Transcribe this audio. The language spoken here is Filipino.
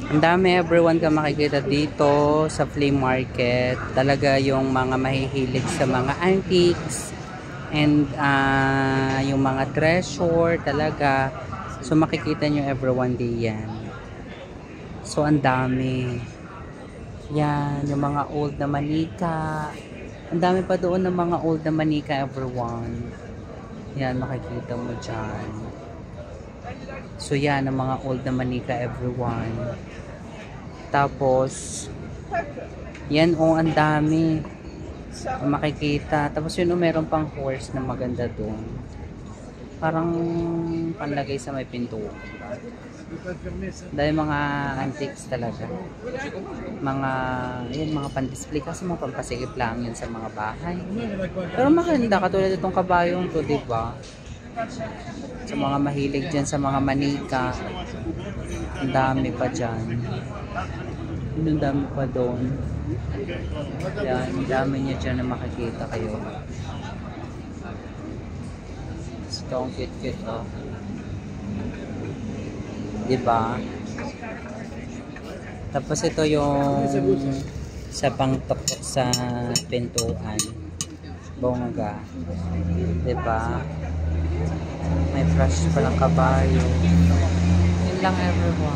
Ang dami everyone ka makikita dito sa flea market. Talaga yung mga mahihilig sa mga antiques and yung mga treasure talaga. So makikita nyo everyone day yan. So ang dami. Yan, yung mga old na manika. Ang dami pa doon ng mga old na manika everyone. Yan, makikita mo dyan. So yan, ang mga old na manika everyone. Tapos, yan ang dami. Makikita. Tapos yun meron pang horse na maganda doon. Parang panlagay sa may pinto. Dahil mga antiques talaga. Mga, yan, mga pan-display. Kasi mga pampasigip lang yun sa mga bahay. Pero maganda, katulad itong kabayong to, diba? Sa mga mahilig dyan sa mga manika. Ang dami pa dyan. Ang dami pa doon. Yan, ang dami niya dyan na makikita kayo. Ito ang cute-cute, oh. Diba? Tapos ito yung sa pangtok sa pintuan. Bongga. Diba? May brush pa ng kabayo. Yun lang everyone.